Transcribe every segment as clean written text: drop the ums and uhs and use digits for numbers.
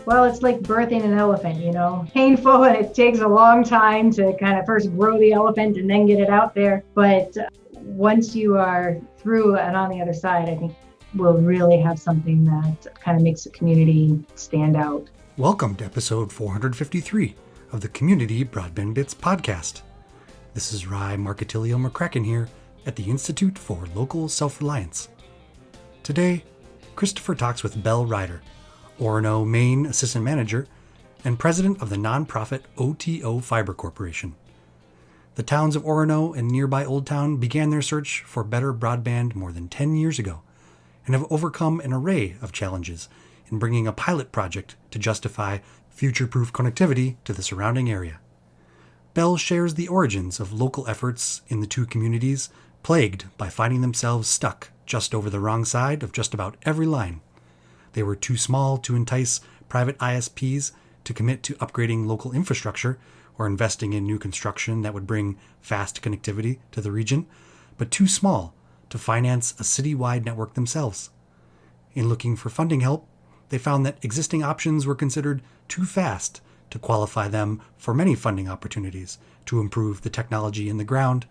Well, it's like birthing an elephant, painful, and it takes a long time to kind of first grow the elephant and then get it out there. But once you are through and on the other side, I think we'll really have something that kind of makes the community stand out. Welcome to episode 453 of the Community Broadband Bits podcast. This is Rye Marketilio McCracken here at the Institute for Local Self-Reliance. Today, Christopher talks with Belle Ryder, Orono, Maine Assistant Manager and President of the nonprofit OTO Fiber Corporation. The towns of Orono and nearby Old Town began their search for better broadband more than 10 years ago and have overcome an array of challenges in bringing a pilot project to justify future-proof connectivity to the surrounding area. Belle shares the origins of local efforts in the two communities plagued by finding themselves stuck just over the wrong side of just about every line. They were too small to entice private ISPs to commit to upgrading local infrastructure or investing in new construction that would bring fast connectivity to the region, but too small to finance a citywide network themselves. In looking for funding help, they found that existing options were considered too fast to qualify them for many funding opportunities to improve the technology in the ground,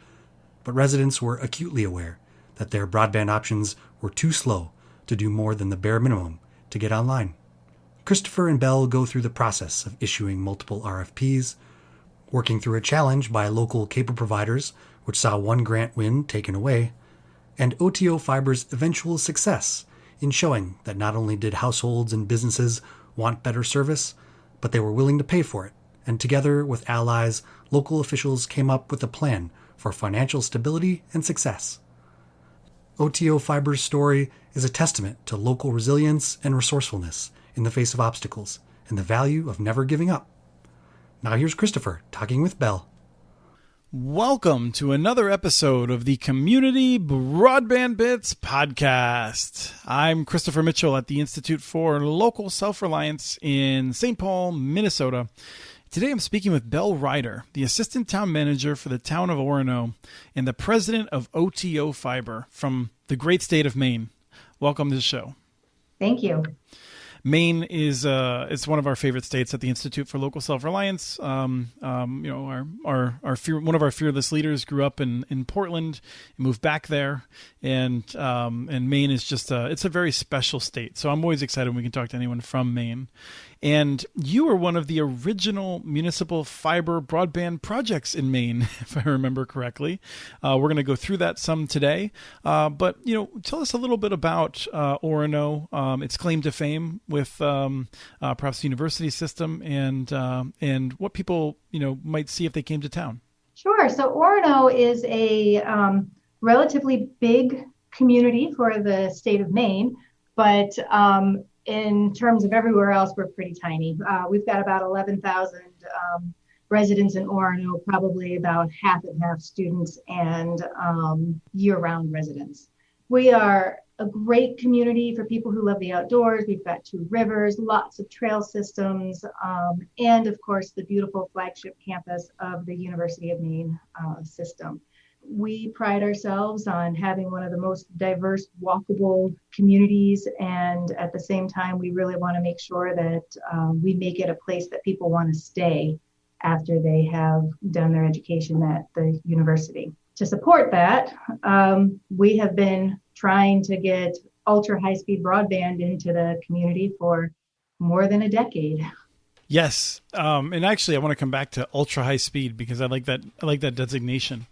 but residents were acutely aware that their broadband options were too slow to do more than the bare minimum to get online. Christopher and Belle go through the process of issuing multiple RFPs, working through a challenge by local cable providers, which saw one grant win taken away, and OTO Fiber's eventual success in showing that not only did households and businesses want better service, but they were willing to pay for it. And together with allies, local officials came up with a plan for financial stability and success. OTO Fiber's story is a testament to local resilience and resourcefulness in the face of obstacles and the value of never giving up. Now here's Christopher talking with Belle. Welcome to another episode of the Community Broadband Bits podcast. I'm Christopher Mitchell at the Institute for Local Self-Reliance in St. Paul, Minnesota. Today I'm speaking with Belle Ryder, the Assistant Town Manager for the town of Orono and the President of OTO Fiber from the great state of Maine. Welcome to the show. Thank you. Maine is it's one of our favorite states at the Institute for Local Self-Reliance. One of our fearless leaders grew up in Portland, moved back there, and Maine is just it's a very special state. So I'm always excited when we can talk to anyone from Maine. And you were one of the original municipal fiber broadband projects in Maine, if I remember correctly. We're going to go through that some today. But, tell us a little bit about Orono, its claim to fame with perhaps the university system and what people, might see if they came to town. Sure. So Orono is a relatively big community for the state of Maine, but in terms of everywhere else, we're pretty tiny. We've got about 11,000 residents in Orono, probably about half and half students and year-round residents. We are a great community for people who love the outdoors. We've got 2 rivers, lots of trail systems, and of course, the beautiful flagship campus of the University of Maine system. We pride ourselves on having one of the most diverse, walkable communities, and at the same time, we really want to make sure that we make it a place that people want to stay after they have done their education at the university. To support that, we have been trying to get ultra high-speed broadband into the community for more than a decade. Yes. And actually I want to come back to ultra high speed because I like that designation.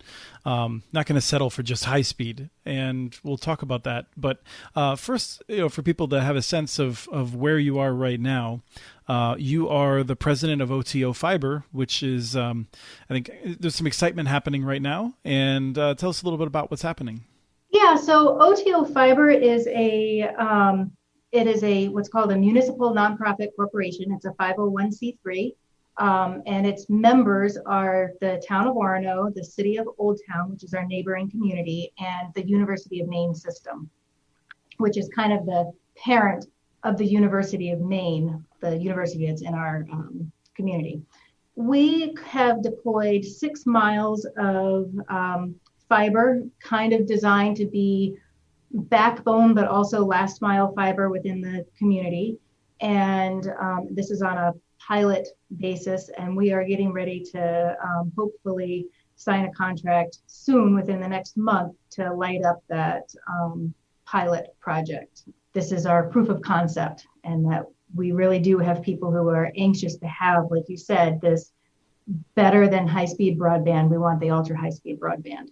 Not going to settle for just high speed, and we'll talk about that. But first, for people to have a sense of where you are right now, you are the president of OTO Fiber, which is, I think there's some excitement happening right now. And tell us a little bit about what's happening. Yeah, so OTO Fiber is what's called a municipal nonprofit corporation. It's a 501c3, and its members are the town of Orono, the city of Old Town, which is our neighboring community, and the University of Maine system, which is kind of the parent of the University of Maine, the university that's in our community. We have deployed 6 miles of fiber, kind of designed to be backbone, but also last mile fiber within the community. And this is on a pilot basis, and we are getting ready to hopefully sign a contract soon within the next month to light up that pilot project. This is our proof of concept, and that we really do have people who are anxious to have, like you said, this better than high-speed broadband. We want the ultra high-speed broadband.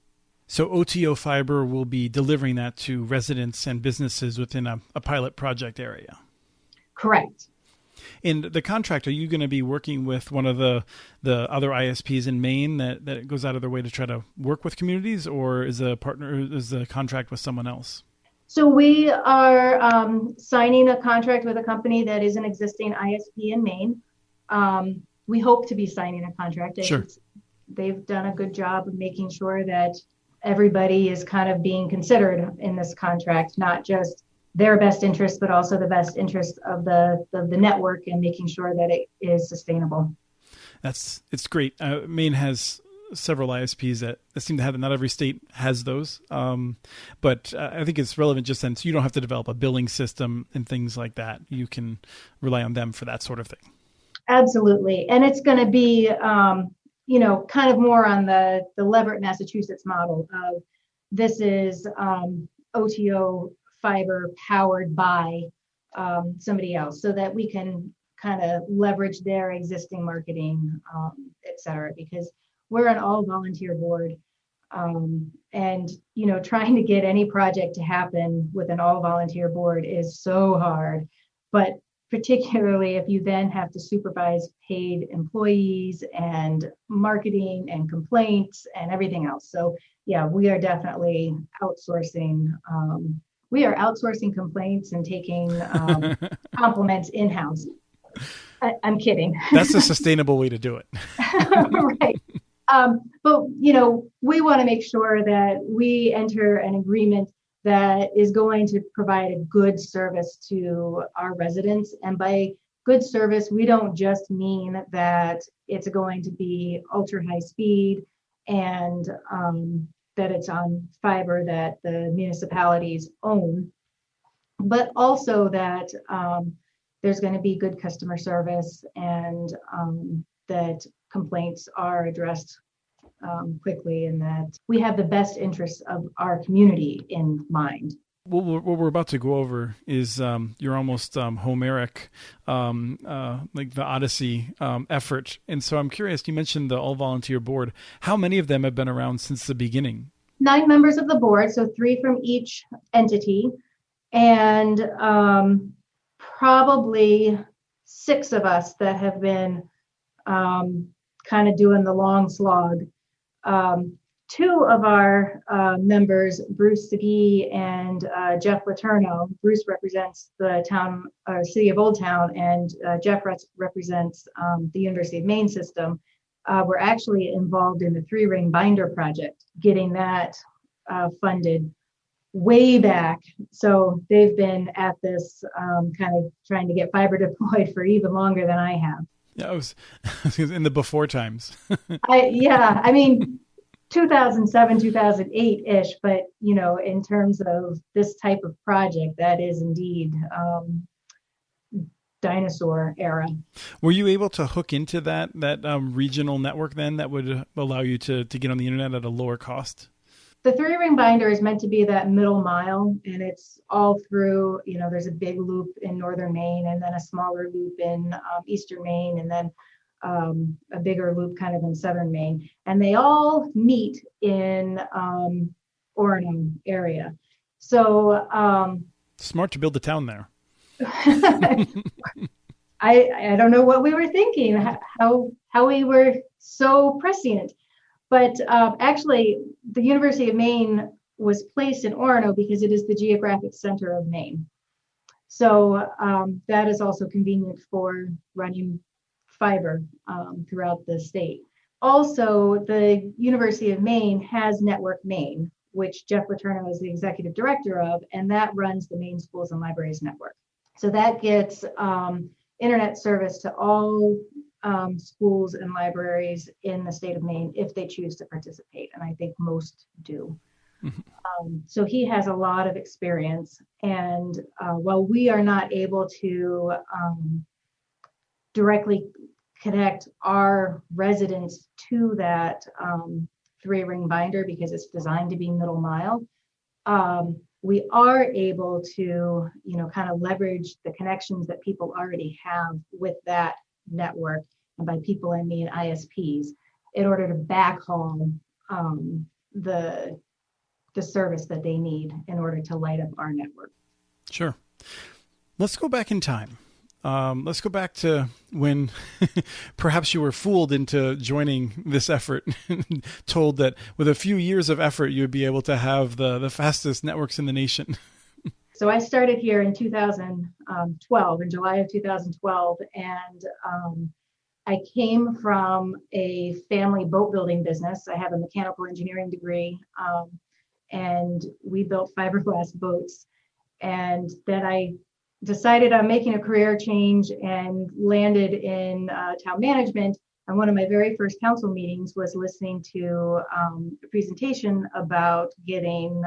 So OTO Fiber will be delivering that to residents and businesses within a pilot project area. Correct. In the contract, are you going to be working with one of the other ISPs in Maine that goes out of their way to try to work with communities, or is the contract with someone else? So we are signing a contract with a company that is an existing ISP in Maine. We hope to be signing a contract. Sure. They've done a good job of making sure that everybody is kind of being considered in this contract, not just their best interest, but also the best interest of the network, and making sure that it is sustainable. It's great. Maine has several ISPs that seem to have, not every state has those. But I think it's relevant just since you don't have to develop a billing system and things like that. You can rely on them for that sort of thing. Absolutely. And it's going to be, kind of more on the Leverett, Massachusetts model of this is OTO fiber powered by somebody else, so that we can kind of leverage their existing marketing, et cetera, because we're an all volunteer board. And, trying to get any project to happen with an all volunteer board is so hard, but particularly if you then have to supervise paid employees and marketing and complaints and everything else. So yeah, we are definitely outsourcing. We are outsourcing complaints and taking compliments in-house. I'm kidding. That's a sustainable way to do it. Right. But, we want to make sure that we enter an agreement that is going to provide a good service to our residents. And by good service, we don't just mean that it's going to be ultra high speed and that it's on fiber that the municipalities own, but also that there's going to be good customer service, and that complaints are addressed quickly, and that we have the best interests of our community in mind. What we're about to go over is your almost Homeric, like the Odyssey effort. And so I'm curious, you mentioned the all-volunteer board. How many of them have been around since the beginning? 9 members of the board, so 3 from each entity, and probably 6 of us that have been kind of doing the long slog. 2 of our members, Bruce Segee and Jeff Letourneau. Bruce represents the town or city of Old Town, and Jeff represents the University of Maine system. We're actually involved in the 3-ring binder project, getting that funded way back. So they've been at this kind of trying to get fiber deployed for even longer than I have. Yeah, I was in the before times. 2007, 2008-ish, but in terms of this type of project, that is indeed dinosaur era. Were you able to hook into that regional network then that would allow you to get on the internet at a lower cost? The 3-ring binder is meant to be that middle mile, and it's all through, there's a big loop in northern Maine, and then a smaller loop in eastern Maine, and then a bigger loop kind of in southern Maine. And they all meet in Orono area. So smart to build a town there. I don't know what we were thinking, how we were so prescient. But actually, the University of Maine was placed in Orono because it is the geographic center of Maine. So that is also convenient for running fiber throughout the state. Also, the University of Maine has Network Maine, which Jeff Letourneau is the executive director of, and that runs the Maine Schools and Libraries Network. So that gets internet service to all schools and libraries in the state of Maine if they choose to participate, and I think most do. So he has a lot of experience. And while we are not able to directly connect our residents to that 3-ring binder because it's designed to be middle mile, we are able to, kind of leverage the connections that people already have with that network. And by people, I mean ISPs, in order to backhaul the service that they need in order to light up our network. Sure. Let's go back in time. Let's go back to when perhaps you were fooled into joining this effort, told that with a few years of effort, you would be able to have the fastest networks in the nation. So I started here in 2012, in July of 2012, and I came from a family boat building business. I have a mechanical engineering degree, and we built fiberglass boats. And then I decided on making a career change and landed in town management. And one of my very first council meetings was listening to a presentation about getting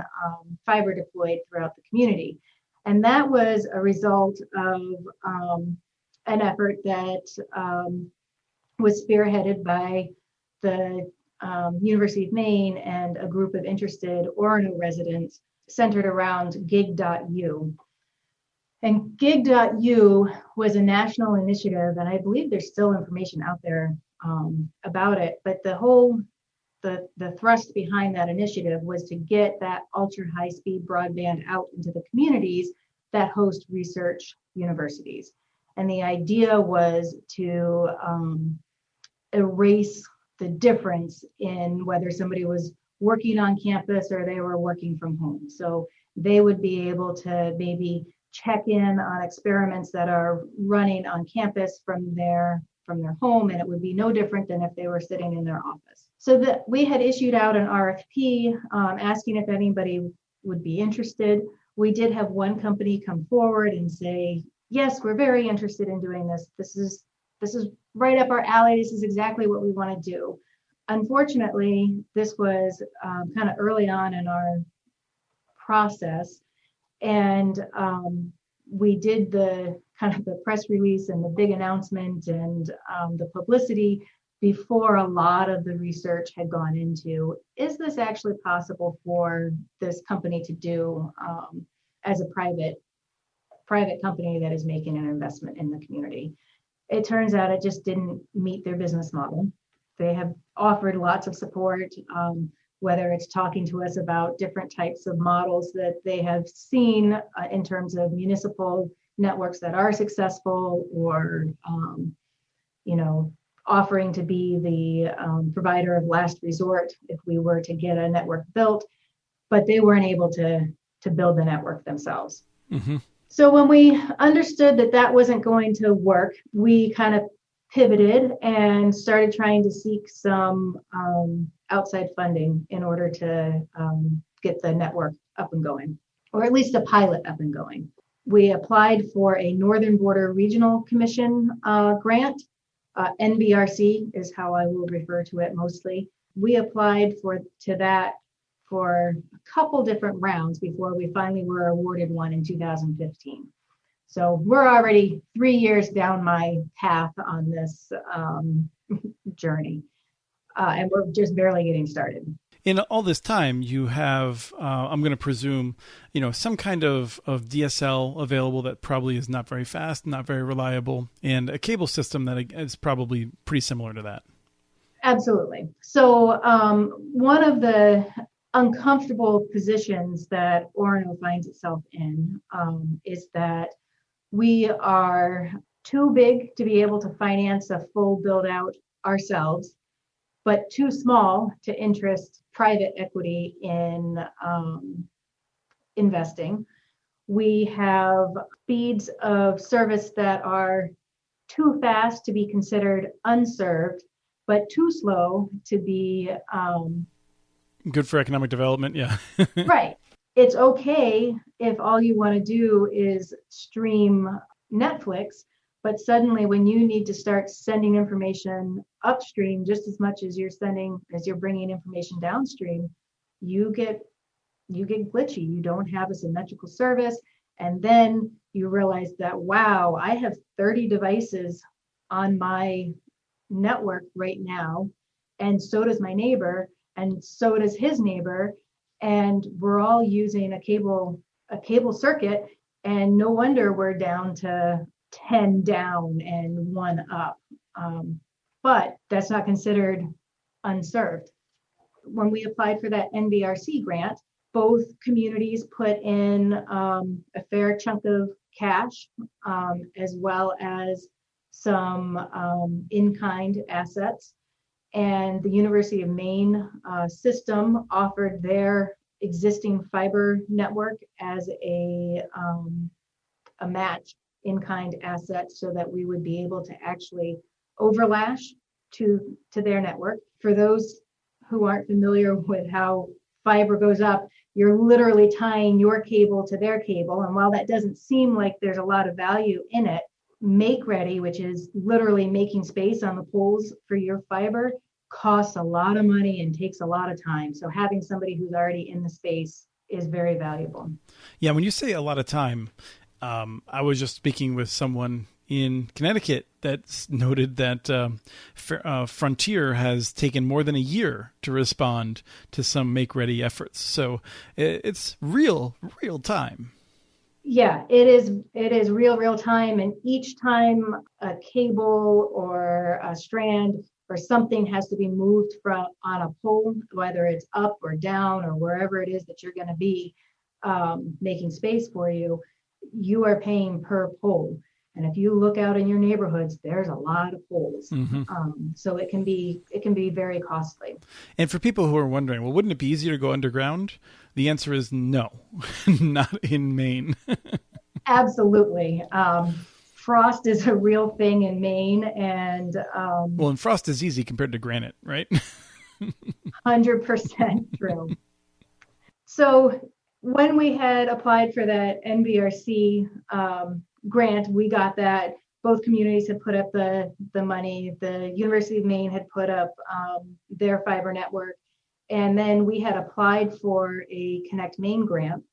fiber deployed throughout the community. And that was a result of an effort that was spearheaded by the University of Maine and a group of interested Orono residents centered around gig.u. And gig.u was a national initiative, and I believe there's still information out there about it, but the thrust behind that initiative was to get that ultra high speed broadband out into the communities that host research universities. And the idea was to erase the difference in whether somebody was working on campus or they were working from home. So they would be able to maybe check in on experiments that are running on campus from their home, and it would be no different than if they were sitting in their office. So that we had issued out an RFP asking if anybody would be interested. We did have one company come forward and say, yes, we're very interested in doing this. This is right up our alley. This is exactly what we want to do. Unfortunately, this was kind of early on in our process, and we did the kind of the press release and the big announcement and the publicity before a lot of the research had gone into, is this actually possible for this company to do as a private company that is making an investment in the community? It turns out it just didn't meet their business model. They have offered lots of support, whether it's talking to us about different types of models that they have seen in terms of municipal networks that are successful, or offering to be the provider of last resort if we were to get a network built, but they weren't able to build the network themselves. Mm-hmm. So when we understood that that wasn't going to work, we kind of pivoted and started trying to seek some outside funding in order to get the network up and going, or at least a pilot up and going. We applied for a Northern Border Regional Commission grant. NBRC is how I will refer to it mostly. We applied to that for a couple different rounds before we finally were awarded one in 2015. So we're already 3 years down my path on this journey, and we're just barely getting started. In all this time, you have, I'm going to presume, some kind of DSL available that probably is not very fast, not very reliable, and a cable system that is probably pretty similar to that. Absolutely. So one of the uncomfortable positions that Orono finds itself in is that we are too big to be able to finance a full build out ourselves, but too small to interest private equity in investing. We have speeds of service that are too fast to be considered unserved, but too slow to be good for economic development. Yeah. Right. It's okay if all you want to do is stream Netflix, but suddenly when you need to start sending information upstream just as much as you're bringing information downstream, you get you get glitchy. You don't have a symmetrical service. And then you realize that, wow, I have 30 devices on my network right now. And so does my neighbor. And so does his neighbor. And we're all using a cable circuit. And no wonder we're down to 10 down and 1 up. But that's not considered unserved. When we applied for that NBRC grant, both communities put in a fair chunk of cash, as well as some in-kind assets. And the University of Maine system offered their existing fiber network as a match in-kind asset, so that we would be able to actually overlash to their network. For those who aren't familiar with how fiber goes up, you're literally tying your cable to their cable. And while that doesn't seem like there's a lot of value in it, make ready, which is literally making space on the poles for your fiber, costs a lot of money and takes a lot of time. So having somebody who's already in the space is very valuable. Yeah, when you say a lot of time, I was just speaking with someone in Connecticut that's noted that Frontier has taken more than a year to respond to some make-ready efforts. So it's real time. Yeah, it is real time. And each time a cable or a strand or something has to be moved from on a pole, whether it's up or down or wherever it is that you're going to be making space for you, you are paying per pole. And if you look out in your neighborhoods, there's a lot of poles. Mm-hmm. So it can be very costly. And for people who are wondering, well, wouldn't it be easier to go underground? The answer is no, not in Maine. Absolutely. Frost is a real thing in Maine, and well, and frost is easy compared to granite, right? 100% true. So when we had applied for that NBRC grant, we got that. Both communities had put up the money. The University of Maine had put up their fiber network. And then we had applied for a Connect Maine grant.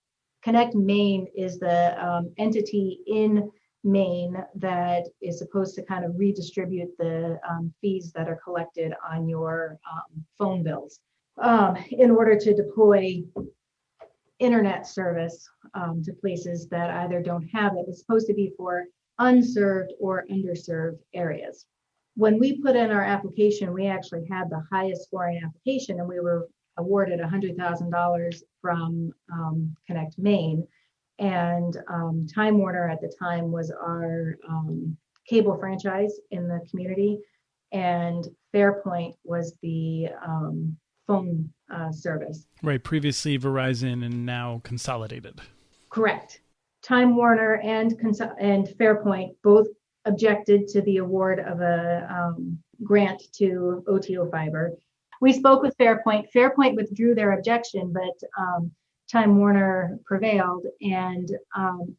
Connect Maine is the entity in Maine that is supposed to kind of redistribute the fees that are collected on your phone bills in order to deploy internet service to places that either don't have it. It's supposed to be for unserved or underserved areas. When we put in our application, we actually had the highest scoring application, and we were awarded $100,000 from Connect Maine. And Time Warner at the time was our cable franchise in the community, and Fairpoint was the phone service. Right, previously Verizon and now Consolidated. Correct. Time Warner and Fairpoint both objected to the award of a grant to OTO Fiber. We spoke with Fairpoint. Fairpoint withdrew their objection, but Time Warner prevailed, and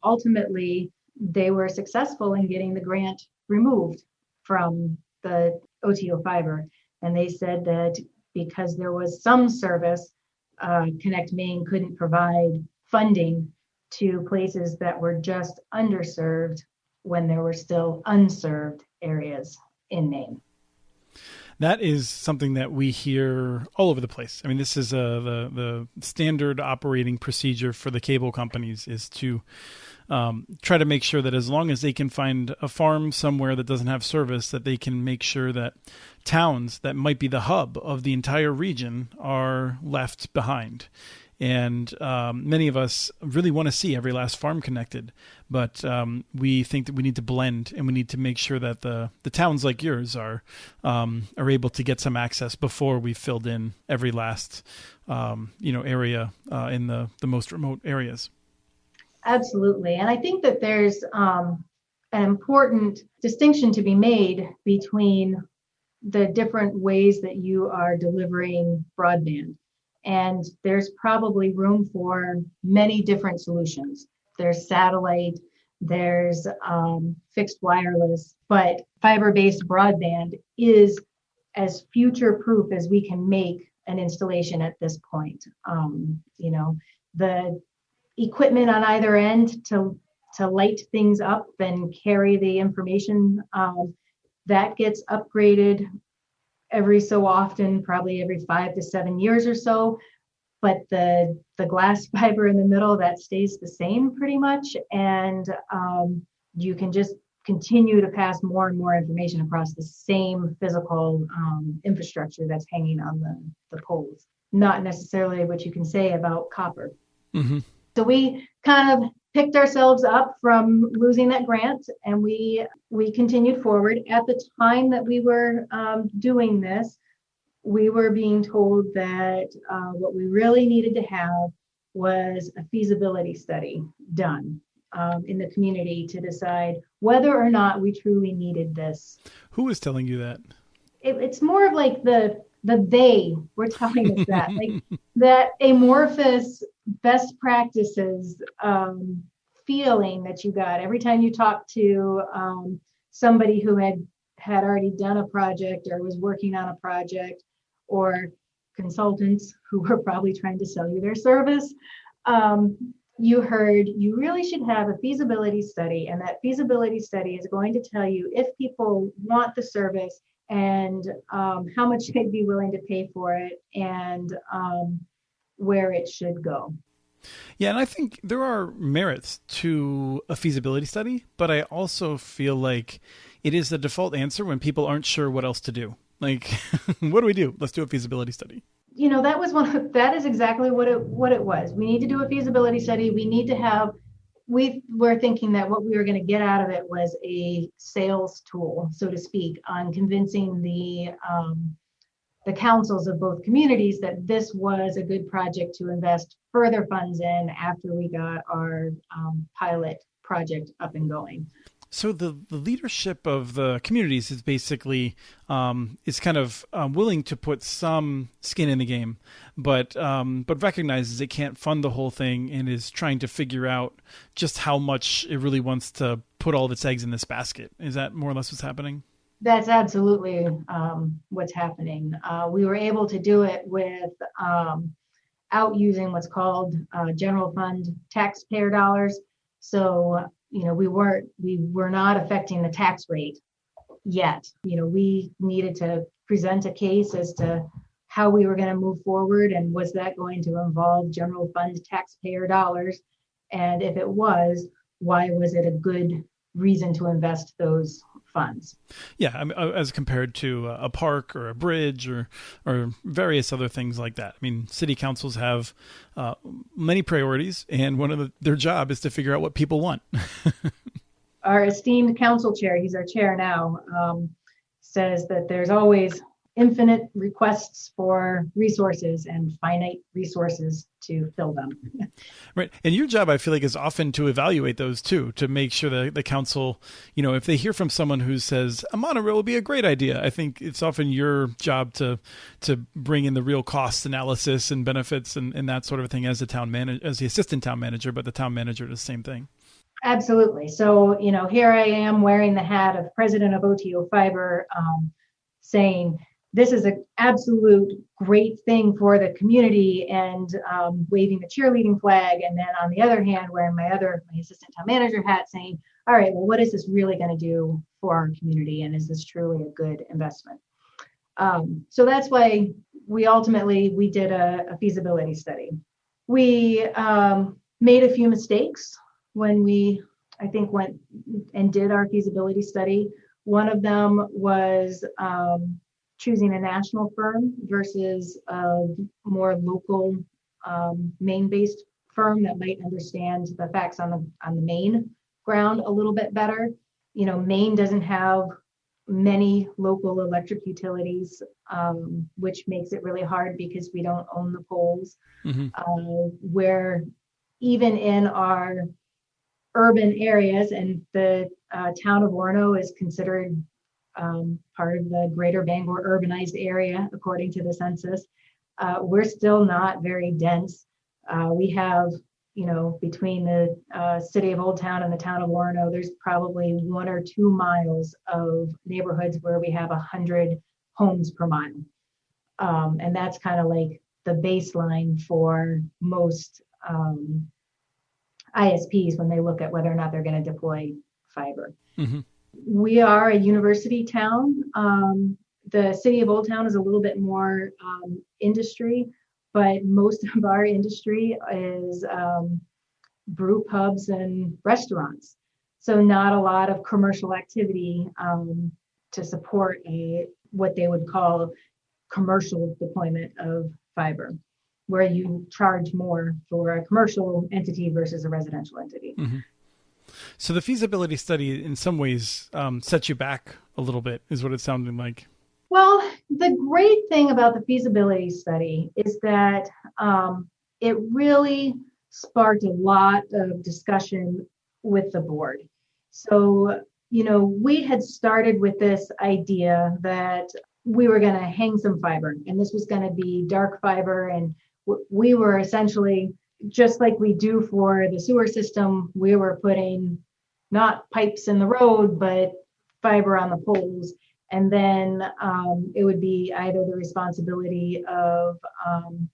ultimately they were successful in getting the grant removed from the OTO Fiber. And they said that because there was some service, Connect Maine couldn't provide funding to places that were just underserved when there were still unserved areas in Maine. That is something that we hear all over the place. I mean, this is the standard operating procedure for the cable companies, is to try to make sure that as long as they can find a farm somewhere that doesn't have service, that they can make sure that towns that might be the hub of the entire region are left behind. And many of us really want to see every last farm connected, but we think that we need to blend, and we need to make sure that the towns like yours are able to get some access before we've filled in every last area in the most remote areas. Absolutely. And I think that there's an important distinction to be made between the different ways that you are delivering broadband. And there's probably room for many different solutions. There's satellite, there's fixed wireless, but fiber-based broadband is as future-proof as we can make an installation at this point. the equipment on either end to light things up and carry the information. That gets upgraded every so often, probably every 5 to 7 years or so. But the glass fiber in the middle, that stays the same pretty much. And you can just continue to pass more and more information across the same physical infrastructure that's hanging on the poles. Not necessarily what you can say about copper. Mm-hmm. So we kind of picked ourselves up from losing that grant, and we continued forward. At the time that we were doing this, we were being told that what we really needed to have was a feasibility study done in the community to decide whether or not we truly needed this. Who was telling you that? It's more of like the they were telling us that, like that amorphous best practices feeling that you got every time you talked to somebody who had already done a project or was working on a project, or consultants who were probably trying to sell you their service. You heard you really should have a feasibility study, and that feasibility study is going to tell you if people want the service and how much they'd be willing to pay for it, and where it should go. Yeah, and I think there are merits to a feasibility study, but I also feel like it is the default answer when people aren't sure what else to do. Like, what do we do? Let's do a feasibility study. You know, that is exactly what it was. We need to do a feasibility study. We were thinking that what we were going to get out of it was a sales tool, so to speak, on convincing the councils of both communities that this was a good project to invest further funds in after we got our pilot project up and going. So the leadership of the communities is basically is kind of willing to put some skin in the game, but recognizes it can't fund the whole thing and is trying to figure out just how much it really wants to put all of its eggs in this basket. Is that more or less what's happening? That's absolutely what's happening. We were able to do it without using what's called general fund taxpayer dollars. So we were not affecting the tax rate yet. We needed to present a case as to how we were going to move forward, and was that going to involve general fund taxpayer dollars? And if it was, why was it a good reason to invest those funds? Yeah, I mean, as compared to a park or a bridge or various other things like that. I mean, city councils have many priorities, and one of their job is to figure out what people want. Our esteemed council chair, he's our chair now, says that there's always infinite requests for resources and finite resources to fill them. Right. And your job, I feel like, is often to evaluate those too, to make sure that the council, if they hear from someone who says a monorail would be a great idea, I think it's often your job to bring in the real cost analysis and benefits and that sort of thing as as the assistant town manager, but the town manager does the same thing. Absolutely. So, here I am wearing the hat of president of OTO Fiber, saying, this is an absolute great thing for the community, and waving the cheerleading flag. And then on the other hand, wearing my assistant town manager hat, saying, all right, well, what is this really going to do for our community? And is this truly a good investment? So that's why we did a feasibility study. We made a few mistakes when we, I think, went and did our feasibility study. One of them was choosing a national firm versus a more local Maine-based firm that might understand the facts on the Maine ground a little bit better. Maine doesn't have many local electric utilities, which makes it really hard because we don't own the poles. Mm-hmm. Where even in our urban areas, and the town of Orono is considered part of the greater Bangor urbanized area, according to the census, we're still not very dense. We have, between the city of Old Town and the town of Orono, there's probably 1 or 2 miles of neighborhoods where we have 100 homes per mile. And that's kind of like the baseline for most ISPs when they look at whether or not they're going to deploy fiber. Mm-hmm. We are a university town. The city of Old Town is a little bit more industry, but most of our industry is brew pubs and restaurants. So not a lot of commercial activity to support what they would call commercial deployment of fiber, where you charge more for a commercial entity versus a residential entity. Mm-hmm. So the feasibility study in some ways sets you back a little bit, is what it sounded like. Well, the great thing about the feasibility study is that it really sparked a lot of discussion with the board. So, we had started with this idea that we were going to hang some fiber, and this was going to be dark fiber. And we were essentially, just like we do for the sewer system, we were putting not pipes in the road, but fiber on the poles. And then it would be either the responsibility of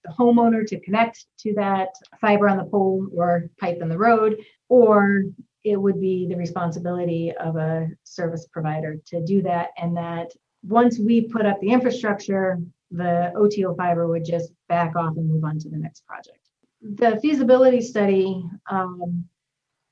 the homeowner to connect to that fiber on the pole or pipe in the road, or it would be the responsibility of a service provider to do that. And that once we put up the infrastructure, the OTO fiber would just back off and move on to the next project. The feasibility study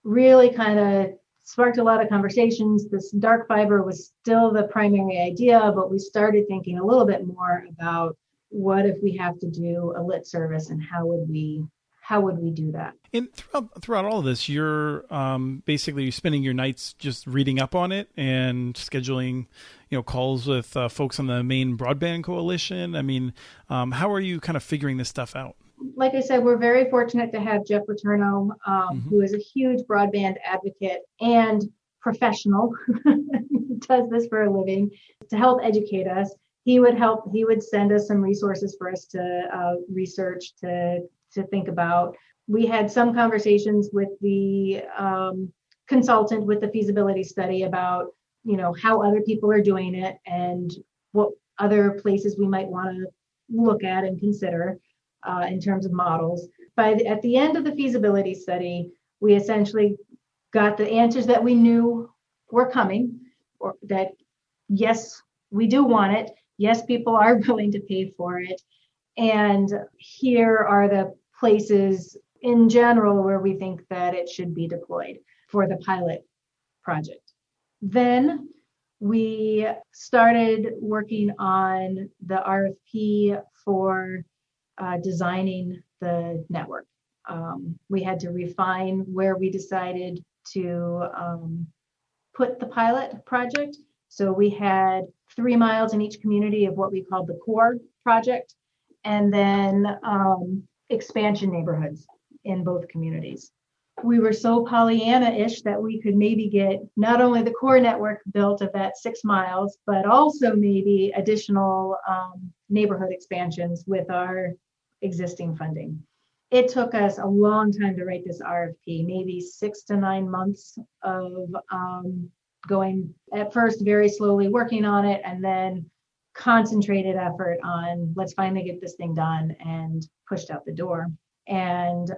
really kind of sparked a lot of conversations. This dark fiber was still the primary idea, but we started thinking a little bit more about what if we have to do a lit service and how would we do that? And throughout all of this, you're basically spending your nights just reading up on it and scheduling, calls with folks on the Maine Broadband Coalition. I mean, how are you kind of figuring this stuff out? Like I said, we're very fortunate to have Jeff Paterno, who is a huge broadband advocate and professional, does this for a living, to help educate us. He would send us some resources for us to research, to think about. We had some conversations with the consultant with the feasibility study about, how other people are doing it and what other places we might want to look at and consider in terms of models. At the end of the feasibility study, we essentially got the answers that we knew were coming, or that, yes, we do want it. Yes, people are willing to pay for it. And here are the places in general where we think that it should be deployed for the pilot project. Then we started working on the RFP for designing the network. We had to refine where we decided to put the pilot project. So we had 3 miles in each community of what we called the core project, and then expansion neighborhoods in both communities. We were so Pollyanna-ish that we could maybe get not only the core network built of that 6 miles, but also maybe additional neighborhood expansions with our existing funding. It took us a long time to write this RFP, maybe 6 to 9 months of going at first very slowly working on it, and then concentrated effort on let's finally get this thing done and pushed out the door, and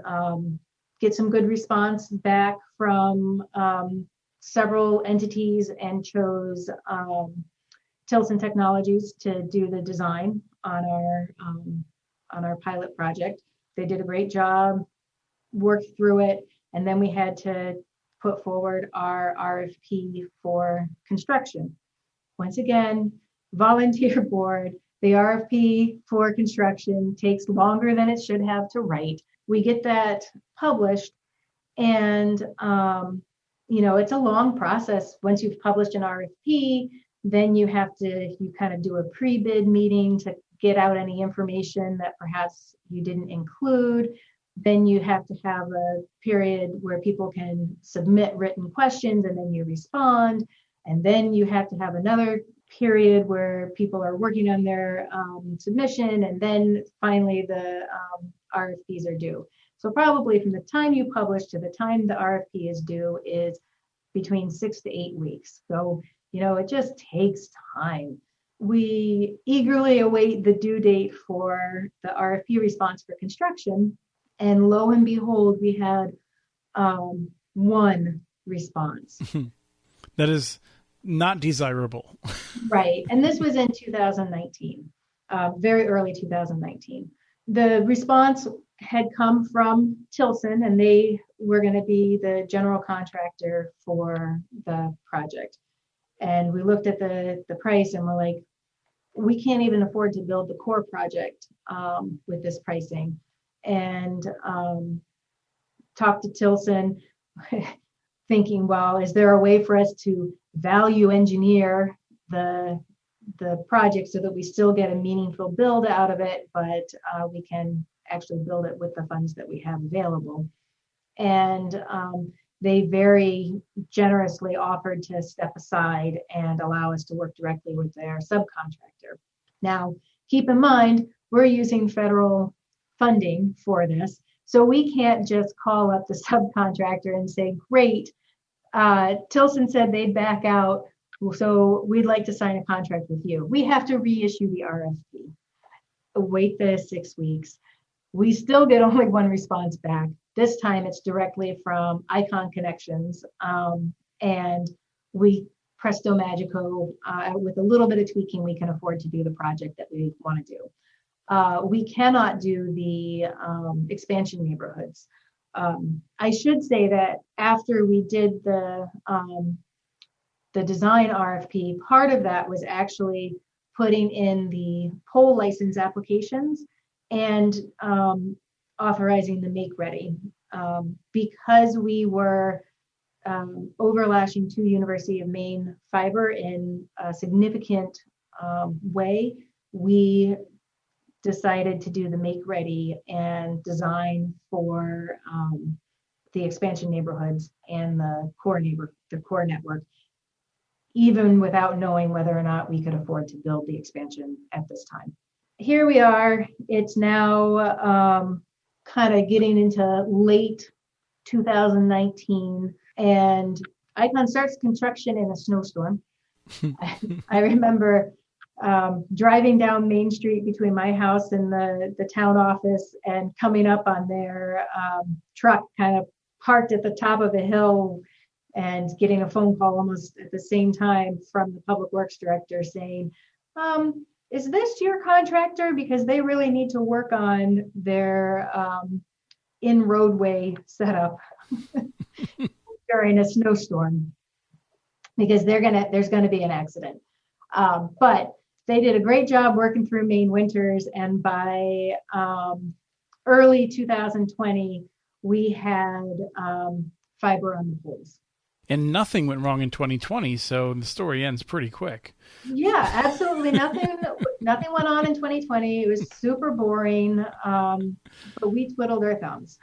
get some good response back from several entities, and chose Tilson Technologies to do the design on our pilot project. They did a great job, worked through it, and then we had to put forward our RFP for construction. Once again, volunteer board. The RFP for construction takes longer than it should have to write. We get that published, and it's a long process. Once you've published an RFP, then you kind of do a pre-bid meeting to get out any information that perhaps you didn't include. Then you have to have a period where people can submit written questions, and then you respond. And then you have to have another period where people are working on their submission, and then finally the RFPs are due. So probably from the time you publish to the time the RFP is due is between 6 to 8 weeks. So, it just takes time. We eagerly await the due date for the RFP response for construction. And lo and behold, we had one response. That is not desirable. Right. And this was in 2019, very early 2019. The response had come from Tilson, and they were going to be the general contractor for the project. And we looked at the price and we're like, we can't even afford to build the core project with this pricing. And talked to Tilson, thinking, well, is there a way for us to value engineer the project so that we still get a meaningful build out of it, but we can actually build it with the funds that we have available. And they very generously offered to step aside and allow us to work directly with their subcontractor. Now, keep in mind, we're using federal funding for this, so we can't just call up the subcontractor and say, great, Tilson said they'd back out, so we'd like to sign a contract with you. We have to reissue the RFP. Wait the 6 weeks. We still get only one response back. This time it's directly from Icon Connections. And we, presto magico, with a little bit of tweaking, we can afford to do the project that we want to do. We cannot do the expansion neighborhoods. I should say that after we did the design RFP, part of that was actually putting in the pole license applications and authorizing the make ready. Because we were overlashing to University of Maine fiber in a significant way, we decided to do the make ready and design for the expansion neighborhoods and the core network, even without knowing whether or not we could afford to build the expansion at this time. Here we are. It's now kind of getting into late 2019, and Icon starts construction in a snowstorm. I remember driving down Main Street between my house and the town office and coming up on their truck kind of parked at the top of a hill and getting a phone call almost at the same time from the public works director saying, is this your contractor? Because they really need to work on their in-roadway setup during a snowstorm because there's gonna be an accident. But they did a great job working through Maine winters, and by early 2020, we had fiber on the poles. And nothing went wrong in 2020, so the story ends pretty quick. Yeah, absolutely nothing went on in 2020. It was super boring, but we twiddled our thumbs.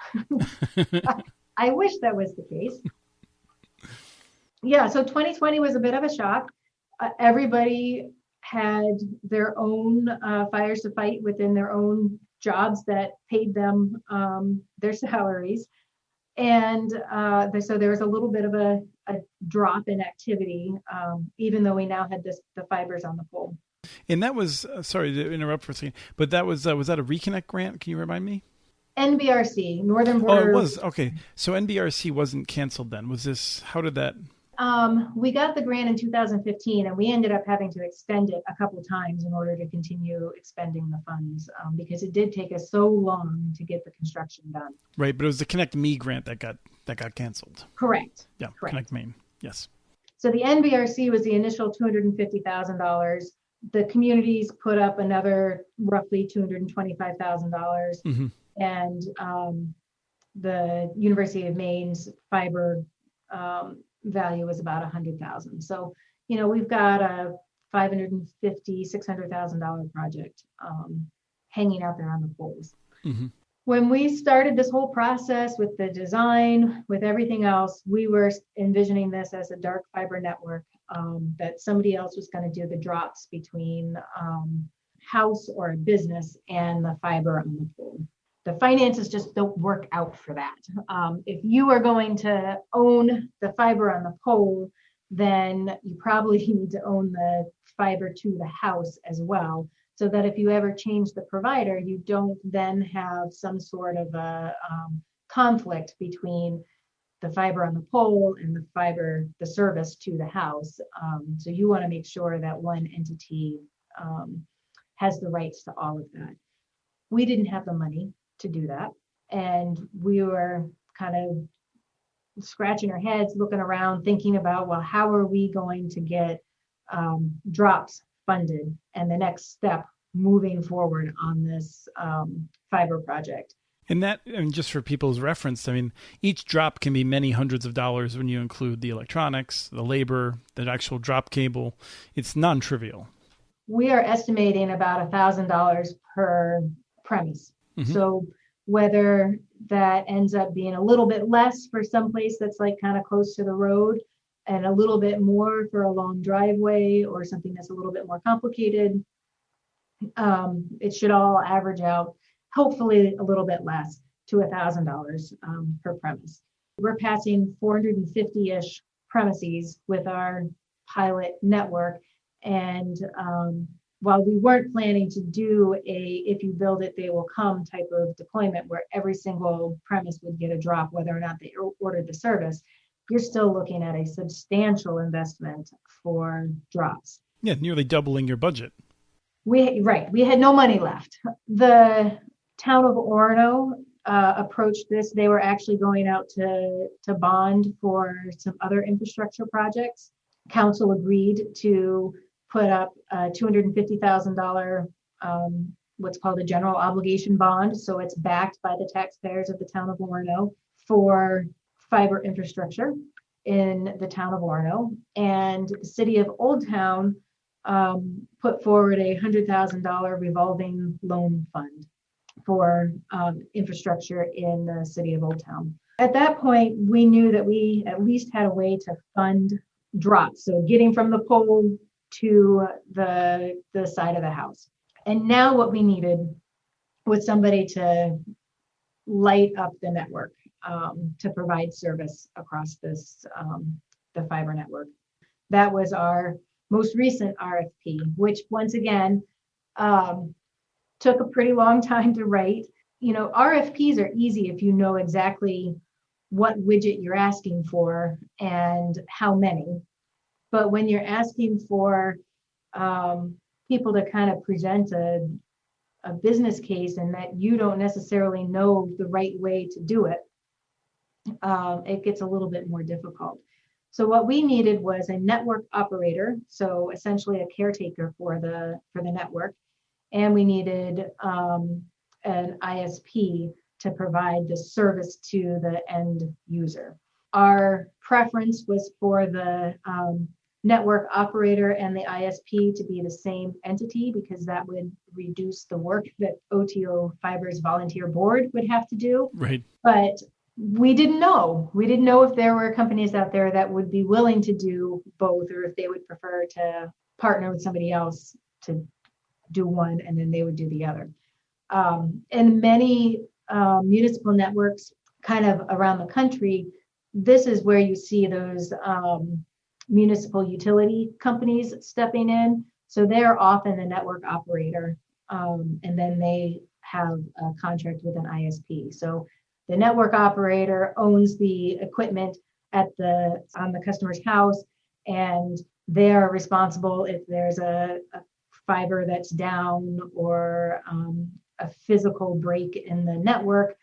I wish that was the case. Yeah, so 2020 was a bit of a shock. Everybody had their own fires to fight within their own jobs that paid them their salaries. And so there was a little bit of a drop in activity, even though we now had the fibers on the pole. And that was, sorry to interrupt for a second, but that was that a Reconnect grant? Can you remind me? NBRC, Northern Border. Oh, it was. Okay. So NBRC wasn't canceled then. Was this, how did that? We got the grant in 2015, and we ended up having to extend it a couple times in order to continue expending the funds because it did take us so long to get the construction done. Right, but it was the Connect Me grant that got canceled. Correct. Yeah, correct. Connect Maine. Yes. So the NBRC was the initial $250,000. The communities put up another roughly $225,000, Mm-hmm. and the University of Maine's fiber value was about $100,000. So, we've got a $550,000-$600,000 project hanging out there on the poles. Mm-hmm. When we started this whole process with the design, with everything else, we were envisioning this as a dark fiber network that somebody else was going to do the drops between house or a business and the fiber on the pole. The finances just don't work out for that. If you are going to own the fiber on the pole, then you probably need to own the fiber to the house as well. so that if you ever change the provider, you don't then have some sort of a conflict between the fiber on the pole and the service to the house. So you want to make sure that one entity has the rights to all of that. We didn't have the money to do that. And we were kind of scratching our heads, looking around, thinking about, well, how are we going to get drops funded and the next step moving forward on this fiber project. And that, and just for people's reference, I mean, each drop can be many hundreds of dollars when you include the electronics, the labor, the actual drop cable. It's non-trivial. We are estimating about $1,000 per premise. Mm-hmm. So whether that ends up being a little bit less for some place that's like kind of close to the road and a little bit more for a long driveway or something that's a little bit more complicated, it should all average out hopefully a little bit less to $1,000 per premise. We're passing 450-ish premises with our pilot network. And while we weren't planning to do if you build it, they will come type of deployment where every single premise would get a drop, whether or not they ordered the service, you're still looking at a substantial investment for drops. Yeah, nearly doubling your budget. We had no money left. The town of Orono approached this. They were actually going out to bond for some other infrastructure projects. Council agreed to put up a $250,000 what's called a general obligation bond. So it's backed by the taxpayers of the town of Orono for fiber infrastructure in the town of Orono. And the city of Old Town put forward a $100,000 revolving loan fund for infrastructure in the city of Old Town. At that point, we knew that we at least had a way to fund drops, so getting from the pole to the side of the house. And now what we needed was somebody to light up the network to provide service across this the fiber network. That was our most recent RFP, which once again took a pretty long time to write. You know, RFPs are easy if you know exactly what widget you're asking for and how many. But when you're asking for people to kind of present a business case and that you don't necessarily know the right way to do it, it gets a little bit more difficult. So what we needed was a network operator, so essentially a caretaker for the network, and we needed an ISP to provide the service to the end user. Our preference was for the network operator and the ISP to be the same entity because that would reduce the work that OTO Fiber's volunteer board would have to do. Right. But we didn't know. We didn't know if there were companies out there that would be willing to do both or if they would prefer to partner with somebody else to do one and then they would do the other. And many municipal networks kind of around the country, this is where you see those municipal utility companies stepping in. So they're often the network operator, and then they have a contract with an ISP. So the network operator owns the equipment on the customer's house, and they're responsible if there's a fiber that's down or a physical break in the network.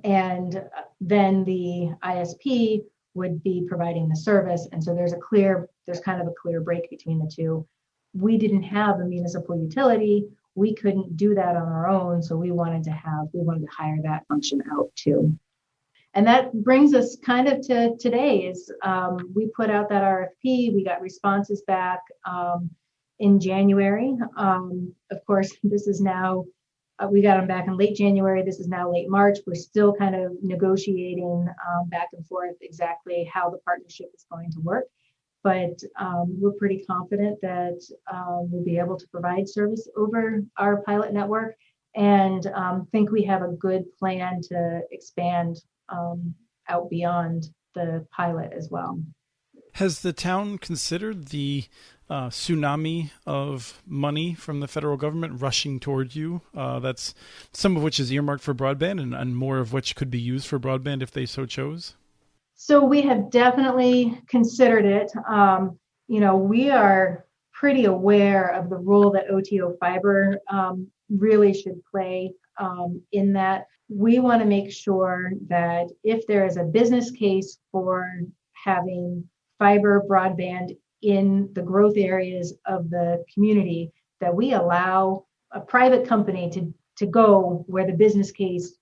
And then the ISP would be providing the service. And so there's kind of a clear break between the two. We didn't have a municipal utility. We couldn't do that on our own. So we wanted to hire that function out too. And that brings us kind of to today is we put out that RFP. We got responses back in January. Of course, this is now, we got them back in late January. This is now late March. We're still kind of negotiating back and forth exactly how the partnership is going to work. But we're pretty confident that we'll be able to provide service over our pilot network and think we have a good plan to expand out beyond the pilot as well. Has the town considered the tsunami of money from the federal government rushing towards you. That's some of which is earmarked for broadband, and more of which could be used for broadband if they so chose. So we have definitely considered it. We are pretty aware of the role that OTO fiber really should play in that. We want to make sure that if there is a business case for having fiber broadband in the growth areas of the community, that we allow a private company to go where the business case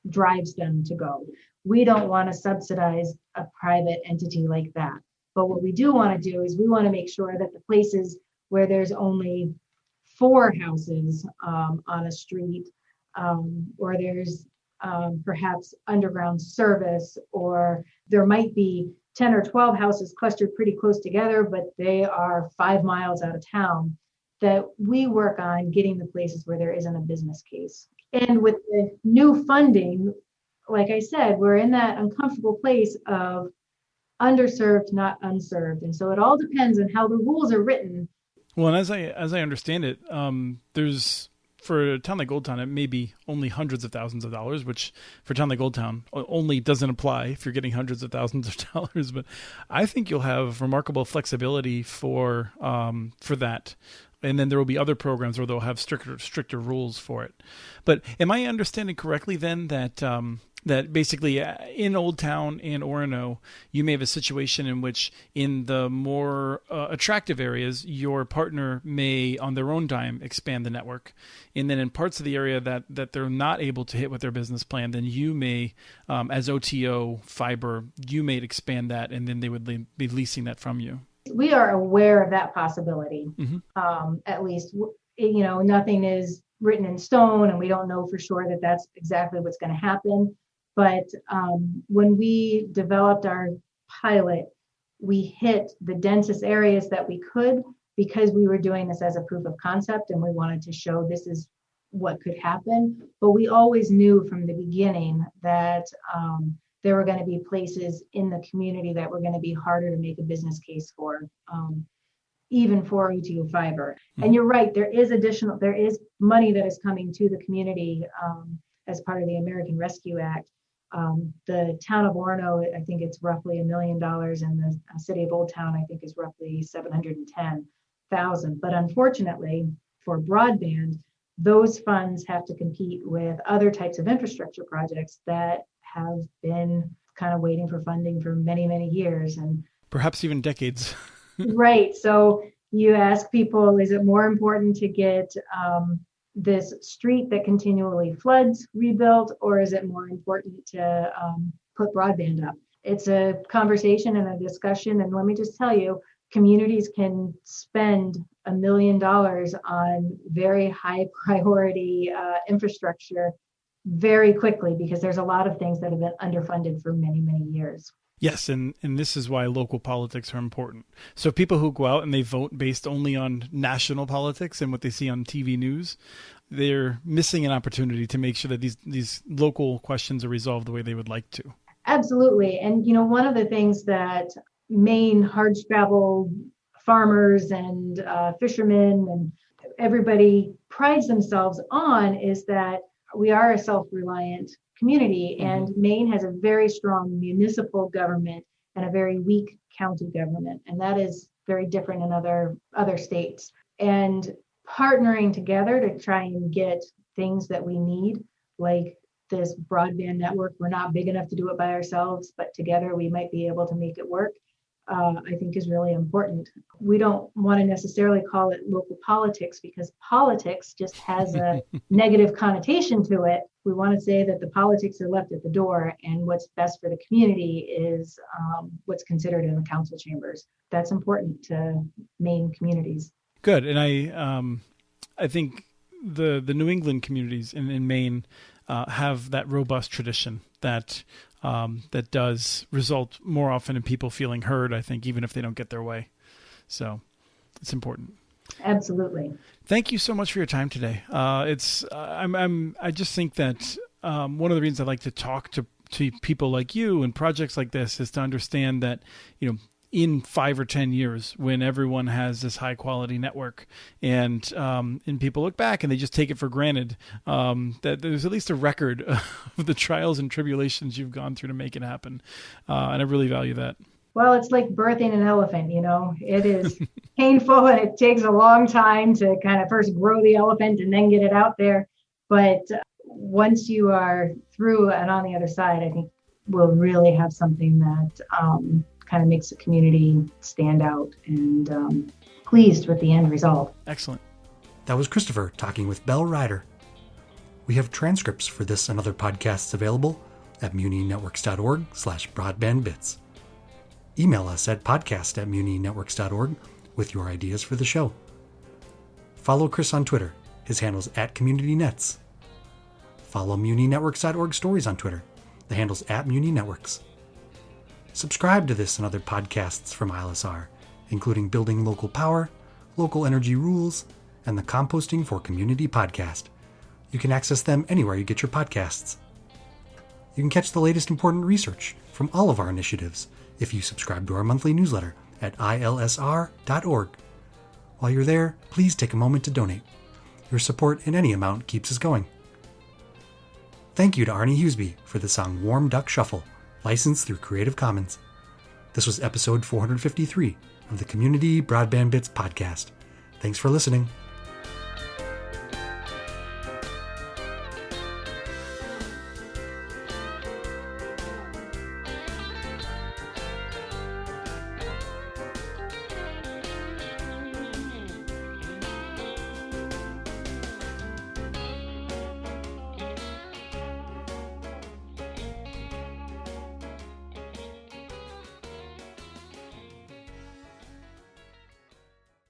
drives them to go. We don't want to subsidize a private entity like that. But what we do want to do is we want to make sure that the places where there's only 4 houses on a street, or there's perhaps underground service, or there might be 10 or 12 houses clustered pretty close together, but they are 5 miles out of town, that we work on getting the places where there isn't a business case. And with the new funding, like I said, we're in that uncomfortable place of underserved, not unserved. And so it all depends on how the rules are written. Well, and as I understand it, there's, for a town like Old Town, it may be only hundreds of thousands of dollars, which for a town like Old Town only doesn't apply if you're getting hundreds of thousands of dollars. But I think you'll have remarkable flexibility for that. And then there will be other programs where they'll have stricter rules for it. But am I understanding correctly then that that basically in Old Town and Orono, you may have a situation in which in the more attractive areas, your partner may on their own dime expand the network. And then in parts of the area that they're not able to hit with their business plan, then you may, as OTO fiber, you may expand that, and then they would be leasing that from you. We are aware of that possibility. Mm-hmm. At least, nothing is written in stone, and we don't know for sure that that's exactly what's going to happen. But when we developed our pilot, we hit the densest areas that we could, because we were doing this as a proof of concept and we wanted to show this is what could happen. But we always knew from the beginning that there were going to be places in the community that were going to be harder to make a business case for, even for OTO fiber. Mm-hmm. And you're right, there is money that is coming to the community as part of the American Rescue Act. The town of Orono, I think it's roughly $1 million, and the city of Old Town, I think, is roughly $710,000. But unfortunately, for broadband, those funds have to compete with other types of infrastructure projects that have been kind of waiting for funding for many, many years, and perhaps even decades. Right. So you ask people, is it more important to get this street that continually floods rebuilt, or is it more important to put broadband up? It's a conversation and a discussion. And let me just tell you, communities can spend $1 million on very high priority infrastructure very quickly, because there's a lot of things that have been underfunded for many, many years. Yes, and this is why local politics are important. So people who go out and they vote based only on national politics and what they see on TV news, they're missing an opportunity to make sure that these local questions are resolved the way they would like to. Absolutely. And, one of the things that Maine hardscrabble farmers and fishermen and everybody prides themselves on is that we are a self-reliant community, and Maine has a very strong municipal government and a very weak county government, and that is very different in other states. And partnering together to try and get things that we need, like this broadband network, we're not big enough to do it by ourselves, but together we might be able to make it work, I think is really important. We don't want to necessarily call it local politics, because politics just has a negative connotation to it. We want to say that the politics are left at the door, and what's best for the community is what's considered in the council chambers. That's important to Maine communities. Good. And I think the New England communities in Maine have that robust tradition that does result more often in people feeling heard, I think, even if they don't get their way. So it's important. Absolutely. Thank you so much for your time today. I just think that one of the reasons I like to talk to people like you and projects like this is to understand that, in 5 or 10 years when everyone has this high quality network, and people look back and they just take it for granted, that there's at least a record of the trials and tribulations you've gone through to make it happen. And I really value that. Well, it's like birthing an elephant, it is painful and it takes a long time to kind of first grow the elephant and then get it out there. But once you are through and on the other side, I think we'll really have something that kind of makes the community stand out, and pleased with the end result. Excellent. That was Christopher talking with Belle Ryder. We have transcripts for this and other podcasts available at muninetworks.org/broadbandbits. Email us at podcast@muninetworks.org with your ideas for the show. Follow Chris on Twitter. His handle's @CommunityNets. Follow muninetworks.org stories on Twitter. The handle's @muninetworks. Subscribe to this and other podcasts from ILSR, including Building Local Power, Local Energy Rules, and the Composting for Community podcast. You can access them anywhere you get your podcasts. You can catch the latest important research from all of our initiatives if you subscribe to our monthly newsletter at ilsr.org. While you're there, please take a moment to donate. Your support in any amount keeps us going. Thank you to Arnie Huseby for the song Warm Duck Shuffle, licensed through Creative Commons. This was episode 453 of the Community Broadband Bits podcast. Thanks for listening.